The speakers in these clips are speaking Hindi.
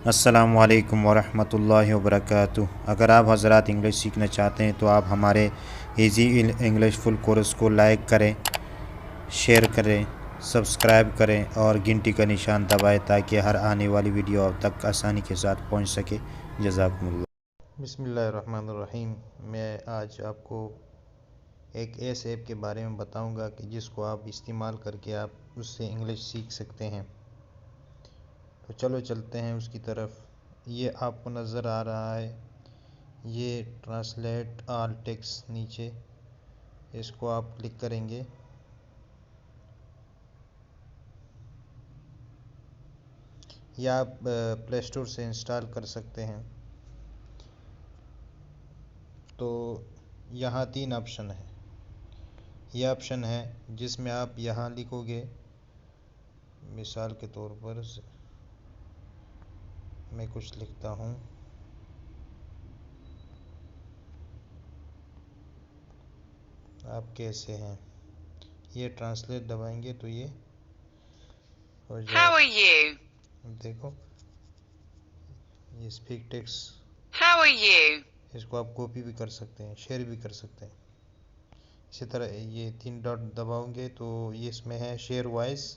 अस्सलाम वालेकुम वरहमतुल्लाहि वबरकातुह। अगर आप हज़रात इंग्लिश सीखना चाहते हैं तो आप हमारे इजी इंग्लिश फुल कोर्स को लाइक करें, शेयर करें, सब्सक्राइब करें और घंटी का निशान दबाएं ताकि हर आने वाली वीडियो आप तक आसानी के साथ पहुंच सके। जज़ाकुमुल्लाह। बिस्मिल्लाहिर्रहमानिर्रहीम। मैं आज आपको एक ऐसे ऐप के बारे में बताऊंगा कि जिसको आप इस्तेमाल करके आप उससे इंग्लिश सीख सकते हैं। तो चलो चलते हैं उसकी तरफ। ये आपको नज़र आ रहा है, ये ट्रांसलेट ऑल टेक्स्ट नीचे, इसको आप क्लिक करेंगे। या आप प्ले स्टोर से इंस्टॉल कर सकते हैं। तो यहाँ 3 ऑप्शन है। यह ऑप्शन है जिसमें आप यहाँ लिखोगे, मिसाल के तौर पर मैं कुछ लिखता हूँ। आप कैसे हैं, ये ट्रांसलेट दबाएंगे तो ये हो जाएगा। How are you? देखो, ये speak text. How are you? इसको आप कॉपी भी कर सकते हैं, शेयर भी कर सकते हैं। इसी तरह ये 3 डॉट दबाओगे तो ये इसमें है शेयर वॉइस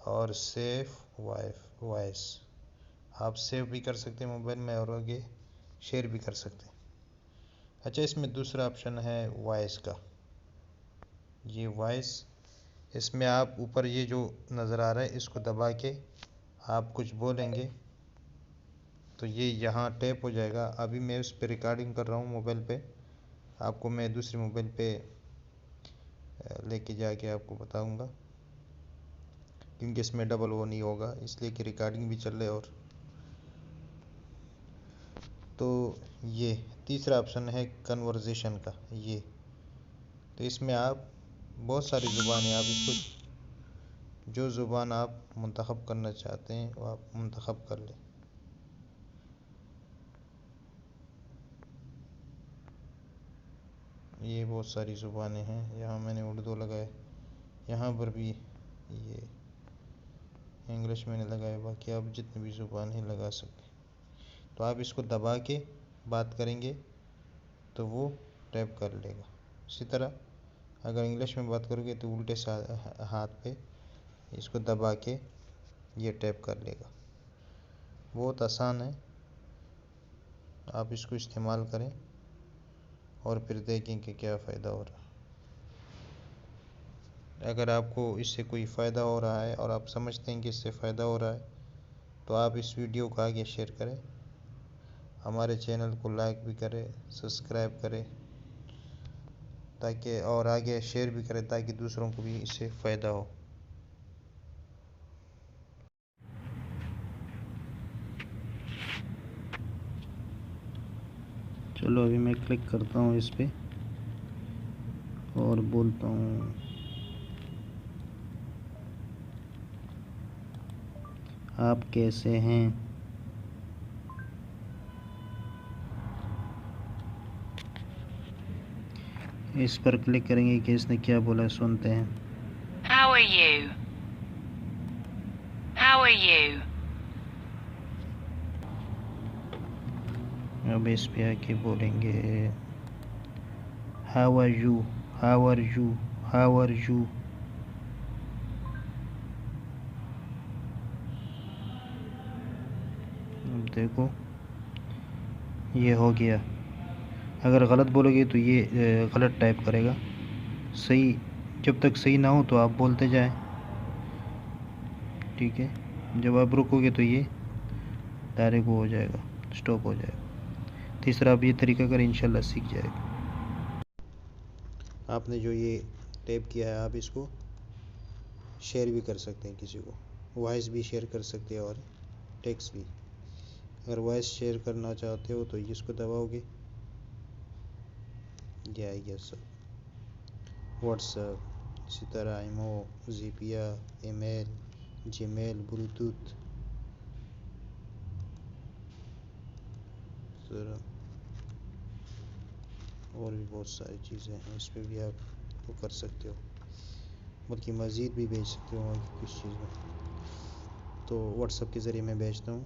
और सेव वॉइस। आप सेव भी कर सकते हैं मोबाइल में और आगे शेयर भी कर सकते हैं। अच्छा, इसमें दूसरा ऑप्शन है वॉइस का। ये वॉइस, इसमें आप ऊपर ये जो नज़र आ रहा है इसको दबा के आप कुछ बोलेंगे तो ये यहाँ टैप हो जाएगा। अभी मैं उस पर रिकॉर्डिंग कर रहा हूँ मोबाइल पे, आपको मैं दूसरे मोबाइल पे लेके जाके आपको बताऊंगा, क्योंकि इसमें डबल वो नहीं होगा, इसलिए कि रिकॉर्डिंग भी चल रही है। और तो ये तीसरा ऑप्शन है कन्वर्सेशन का। ये तो इसमें आप बहुत सारी ज़ुबान है, आप इसको जो ज़ुबान आप मुंतखब करना चाहते हैं वो आप मुंतखब कर लें। ये बहुत सारी ज़ुबानें हैं, यहाँ मैंने उर्दू लगाए, यहाँ पर भी ये इंग्लिश मैंने लगाए, बाकी आप जितनी भी ज़ुबान है लगा सकते हैं। तो आप इसको दबा के बात करेंगे तो वो टैप कर लेगा। इसी तरह अगर इंग्लिश में बात करोगे तो उल्टे हाथ पे इसको दबा के ये टैप कर लेगा। बहुत आसान है, आप इसको इस्तेमाल करें और फिर देखें कि क्या फ़ायदा हो रहा है। अगर आपको इससे कोई फ़ायदा हो रहा है और आप समझते हैं कि इससे फ़ायदा हो रहा है तो आप इस वीडियो को आगे शेयर करें, हमारे चैनल को लाइक भी करें, सब्सक्राइब करें ताकि और आगे शेयर भी करें ताकि दूसरों को भी इससे फ़ायदा हो। चलो अभी मैं क्लिक करता हूँ इस पे और बोलता हूँ, आप कैसे हैं। इस पर क्लिक करेंगे कि इसने क्या बोला, सुनते हैं। How are you? How are you? अब इस पे आके बोलेंगे How are you? How are you? How are you? अब देखो ये हो गया। अगर गलत बोलोगे तो ये गलत टाइप करेगा। सही, जब तक सही ना हो तो आप बोलते जाएं, ठीक है। जब आप रुकोगे तो ये डायरेक्ट हो जाएगा, स्टॉप हो जाएगा। तीसरा आप ये तरीका करें, इंशाल्लाह सीख जाएगा। आपने जो ये टाइप किया है आप इसको शेयर भी कर सकते हैं, किसी को वॉइस भी शेयर कर सकते हैं और टेक्स्ट भी। अगर वॉइस शेयर करना चाहते हो तो इसको दबाओगे, ये आएगा सब, व्हाट्सएप, इसी तरह इमो, ज़िपिया, ईमेल, जीमेल, ब्लूटूथ, और भी बहुत सारी चीज़ें हैं। इस पर भी आप वो कर सकते हो, बल्कि मज़ीद भी भेज सकते हो किस चीज़ में। तो व्हाट्सएप के ज़रिए मैं भेजता हूँ,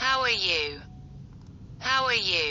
How are you? How are you?